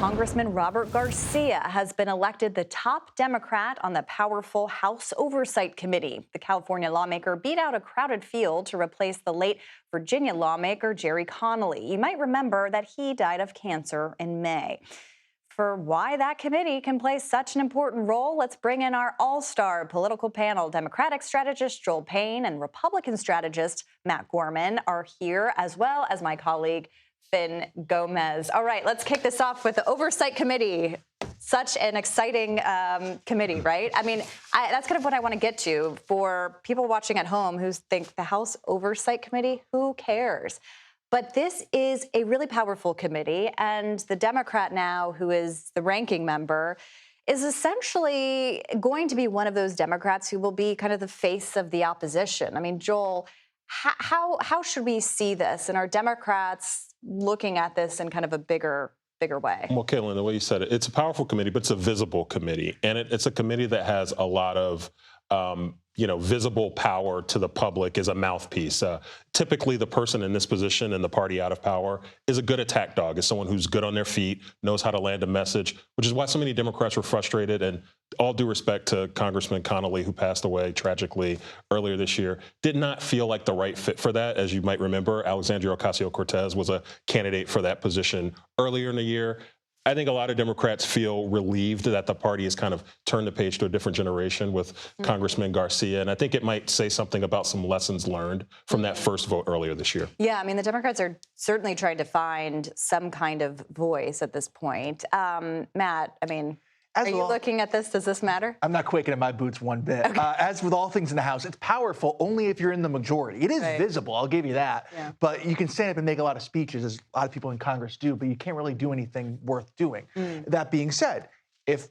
Congressman Robert Garcia has been elected the top Democrat on the powerful House Oversight Committee. The California lawmaker beat out a crowded field to replace the late Virginia lawmaker Jerry Connolly. You might remember that he died of cancer in May. For why that committee can play such an important role, let's bring in our all-star political panel. Democratic strategist Joel Payne and Republican strategist Matt Gorman are here, as well as my colleague Fin Gómez. All right, let's kick this off with the Oversight Committee. Such an exciting committee, right? I mean, that's kind of what I want to get to. For people watching at home who think the House Oversight Committee, who cares? But this is a really powerful committee, and the Democrat now, who is the ranking member, is essentially going to be one of those Democrats who will be kind of the face of the opposition. I mean, Joel, how should we see this? And are Democrats looking at this in kind of a bigger way? Well, Caitlin, the way you said it, it's a powerful committee, but it's a visible committee. And it's a committee that has a lot of visible power to the public as a mouthpiece. Typically, the person in this position and the party out of power is a good attack dog, is someone who's good on their feet, knows how to land a message, which is why so many Democrats were frustrated. And all due respect to Congressman Connolly, who passed away tragically earlier this year, did not feel like the right fit for that. As you might remember, Alexandria Ocasio-Cortez was a candidate for that position earlier in the year. I think a lot of Democrats feel relieved that the party has kind of turned the page to a different generation with Congressman Garcia. And I think it might say something about some lessons learned from that first vote earlier this year. Yeah, I mean, the Democrats are certainly trying to find some kind of voice at this point. Matt, I mean, are you looking at this? Does this matter? I'm not quaking in my boots one bit. Okay. As with all things in the House, it's powerful only if you're in the majority. It is visible, I'll give you that. Yeah. But you can stand up and make a lot of speeches, as a lot of people in Congress do, but you can't really do anything worth doing. That being said, if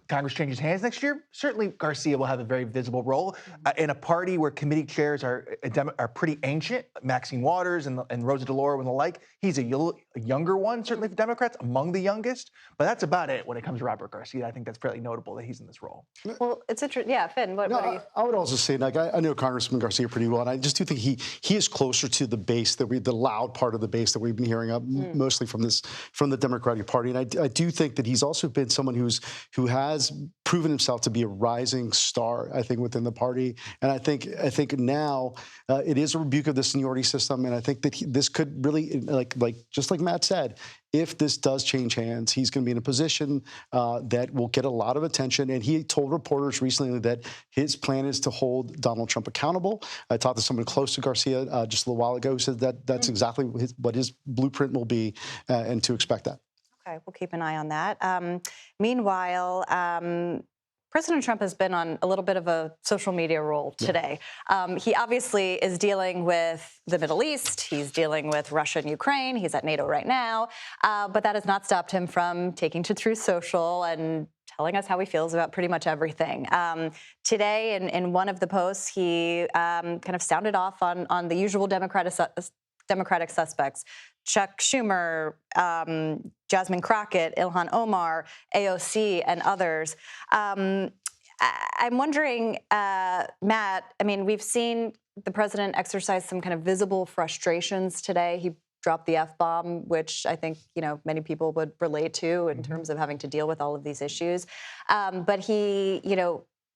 Congress changes hands next year, certainly Garcia will have a very visible role. In a party where committee chairs are pretty ancient, Maxine Waters and Rosa DeLauro and the like, he's a younger one, certainly for Democrats, among the youngest. But that's about it when it comes to Robert Garcia. I think that's fairly notable that he's in this role. Well, it's interesting. Yeah, Finn, what are you? I would also say, like, I know Congressman Garcia pretty well, and I just do think he is closer to the base, the loud part of the base that we've been hearing mostly from the Democratic Party. And I do think that he's also been someone who has proven himself to be a rising star, I think, within the party. And I think now it is a rebuke of the seniority system. And I think that this could really, like just like Matt said, if this does change hands, he's going to be in a position that will get a lot of attention. And he told reporters recently that his plan is to hold Donald Trump accountable. I talked to someone close to Garcia just a little while ago who said that that's exactly what his blueprint will be, and to expect that. Okay, we'll keep an eye on that. Meanwhile, President Trump has been on a little bit of a social media roll today. He obviously is dealing with the Middle East. He's dealing with Russia and Ukraine. He's at NATO right now. But that has not stopped him from taking to Truth Social and telling us how he feels about pretty much everything. Today, in one of the posts, he kind of sounded off on the usual Democratic suspects: Chuck Schumer, Jasmine Crockett, Ilhan Omar, AOC, and others. I'm wondering, Matt, I mean, we've seen the president exercise some kind of visible frustrations today. He dropped the F-bomb, which I think, many people would relate to in terms of having to deal with all of these issues. But he,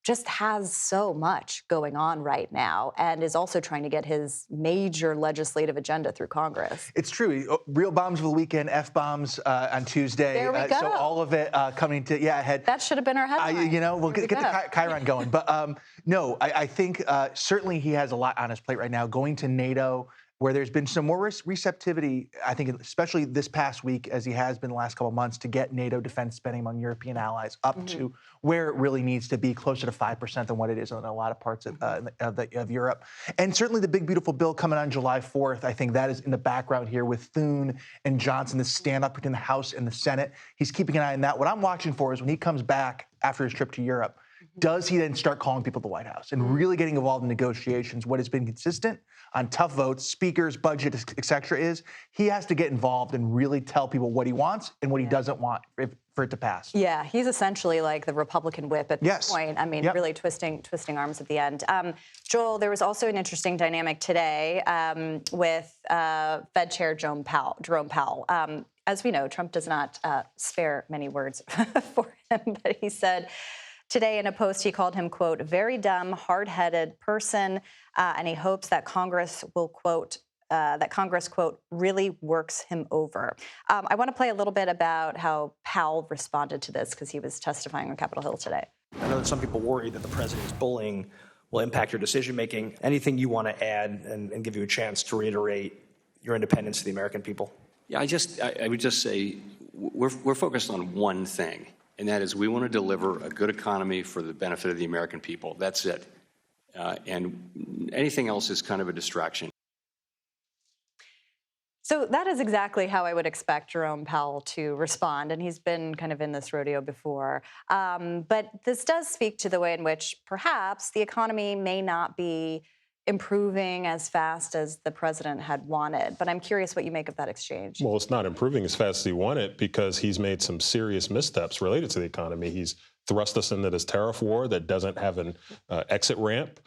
just has so much going on right now and is also trying to get his major legislative agenda through Congress. It's true. Real bombs of the weekend, F-bombs on Tuesday. There we go. So all of it coming to, ahead. That should have been our headline. We'll get the Chiron going. But no, I think certainly he has a lot on his plate right now. Going to NATO, where there's been some more receptivity, I think, especially this past week, as he has been the last couple of months, to get NATO defense spending among European allies up to where it really needs to be, closer to 5% than what it is in a lot of parts of Europe. And certainly the big, beautiful bill coming on July 4th, I think that is in the background here with Thune and Johnson, the standoff between the House and the Senate. He's keeping an eye on that. What I'm watching for is when he comes back after his trip to Europe, does he then start calling people to the White House and really getting involved in negotiations? What has been consistent on tough votes, speakers, budget, et cetera, is he has to get involved and really tell people what he wants and what he doesn't want for it to pass. Yeah, he's essentially like the Republican whip at this point. I mean, really twisting arms at the end. Joel, there was also an interesting dynamic today with Fed Chair Jerome Powell. as we know, Trump does not spare many words for him, but he said today in a post, he called him, quote, very dumb, hard-headed person, and he hopes that Congress will, quote, quote, really works him over. I want to play a little bit about how Powell responded to this because he was testifying on Capitol Hill today. I know that some people worry that the president's bullying will impact your decision-making. Anything you want to add and give you a chance to reiterate your independence to the American people? Yeah, I would just say we're focused on one thing, and that is we want to deliver a good economy for the benefit of the American people. That's it. And anything else is kind of a distraction. So that is exactly how I would expect Jerome Powell to respond, and he's been kind of in this rodeo before. But this does speak to the way in which perhaps the economy may not be improving as fast as the president had wanted. But I'm curious what you make of that exchange. Well, it's not improving as fast as he wanted because he's made some serious missteps related to the economy. He's thrust us into this tariff war that doesn't have an exit ramp.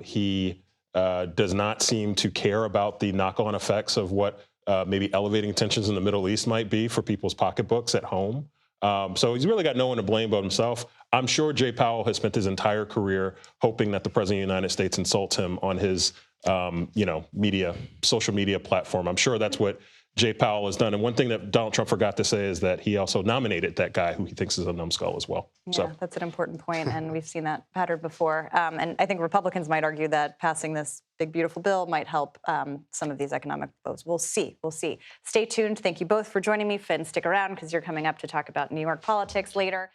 He does not seem to care about the knock-on effects of what maybe elevating tensions in the Middle East might be for people's pocketbooks at home. So he's really got no one to blame but himself. I'm sure Jay Powell has spent his entire career hoping that the president of the United States insults him on his, social media platform. I'm sure that's what Jay Powell has done. And one thing that Donald Trump forgot to say is that he also nominated that guy who he thinks is a numbskull as well. Yeah, so that's an important point, and we've seen that pattern before. And I think Republicans might argue that passing this big, beautiful bill might help some of these economic votes. We'll see. We'll see. Stay tuned. Thank you both for joining me. Fin, stick around because you're coming up to talk about New York politics later.